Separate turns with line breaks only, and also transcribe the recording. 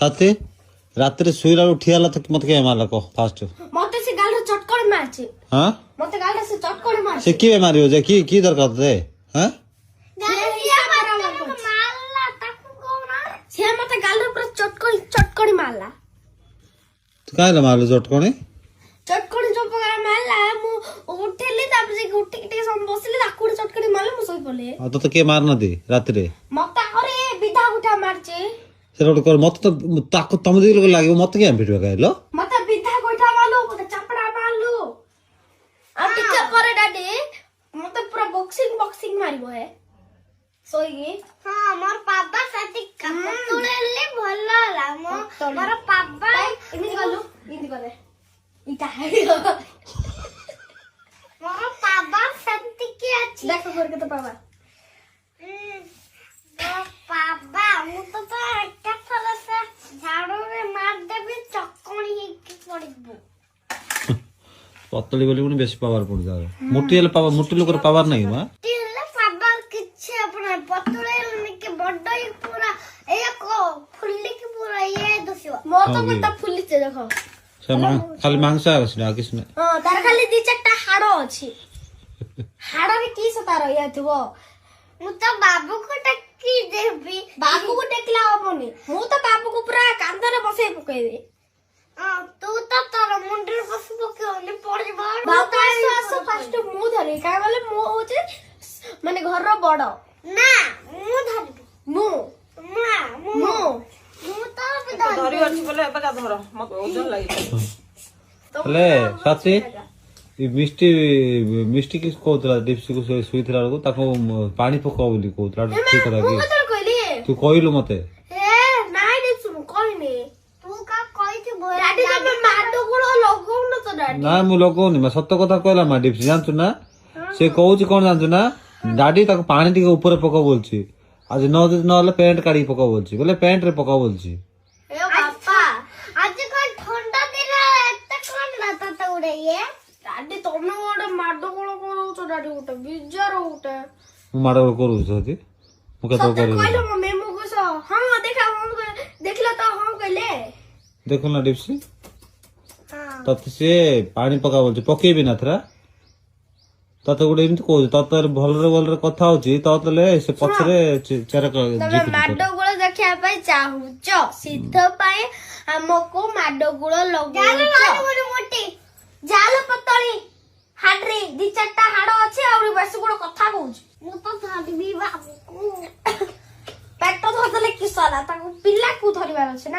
साथी रात्रि शुईला उठियाला तो मत के मारला कह फास्ट
मते से गाल चटकड़ मारछे
हां
मते गाल से चटकड़ मारछे
से की मारियो जे की दरकार दे हां
मारला ताकू कोना से मते गाल पर चटकड़ी मारला
तू काहे मारलो चटकणी
चटकड़ी जो पकड़ा मारला मु उठेली तापर जे उठी के सम बसले ताकू चटकड़ी मारले मु सोई पले
आ तो के मारना दे रात्रि रे
मते अरे बिधा उठा मारछे
से रोड कर मत तो ताको तम दे लोग लागे मत के भिड़वा कहलो
मते बिधा गोइठा मारलो मते चपड़ा मारलो आ टिके परे डाडी मते पूरा बॉक्सिंग मारिबो है सोई हां मोर पापा साथी कपतुलेले भलो ला मोर पापा इनी गलु इनी करे इटा मोर पापा साथी के अछि देखो करके तो पापा पापा मु तो एकटा फल से झाड़ू रे मार देबी चक्कणी के पड़िबो
पतली बोली बेसी पावर पड़ जाए मोटी हेले पावर मोटी लोकर पावर नहीं मां
तिले पावर किछ अपना पतले के बड्डो ही पूरा एक फुल्ली के पूरा ये दसियो मो तो मत फुल्ली से देखो
से खाली मांस आछन आ किछ नहीं
हां तार खाली दी चारटा हाड़ो अछि हाड़ा रे की सता रहिया थबो मु तो बाबू को टक्की देबी बाबू को टेकला होबनी मु तो बाबू को पूरा कांदरे बसे पकई दे तू तो तोर मुंडर बस पकेओनी पड़ जबा बाबू आसो फर्स्ट मु धरे का बोले मु होचे माने घर रो बड़ ना मु धरबी मु तो
धरी अछि बोले एबे का धर मत ओजन लागि
ले साथी ई मिष्टी किस कोतला डिप्सी को सुई थला को ताको पानी पकाओ बोली कोतला ठीक करा
मु कतर कहली
तू कहलु मते
ए नाइ दे सुन कहनी तू का कहि थी डाडी तमे माडो गुलो लगौ न तो डाडी
ना मु लगौनी मैं सत्य कथा कहला मा डिप्सी जानछु ना से कहूची कोन जानछु ना डाडी ताको पानी टिके ऊपर पकाओ बोलची आज न हले पैंट काढी पकाओ बोलची बोले पैंट रे पकाओ बोलची
ए बापा आज का ठंडा दिन एते कोन रहता त उड़े ये डाडी तमे ओडे माडो गुलो करू तो डाडी उठे बिजार उठे
मु माडो करू छथि मु कतो करू
कहलो मम्मी मु गुसो हां देखा देखला तो हां कहले
देखो ना डिप्सी
हां
तत से पानी पका बोलची पके भी नाथरा तत गुडे एमति को तत भलरे कथा होची ततले से पछरे चेरा
तमे माडो गुलो देखिया पई चाहूच सिद्ध पाए हमको माडो गुलो लगो जालो मोटी जालो पतली हाडरी दी चारटा हाडो अछि और बस गुलो कथा कहूच मु तो धरबी बाबू को पेट धरले किसला ताको पिल्ला को धरिबार अछि ना।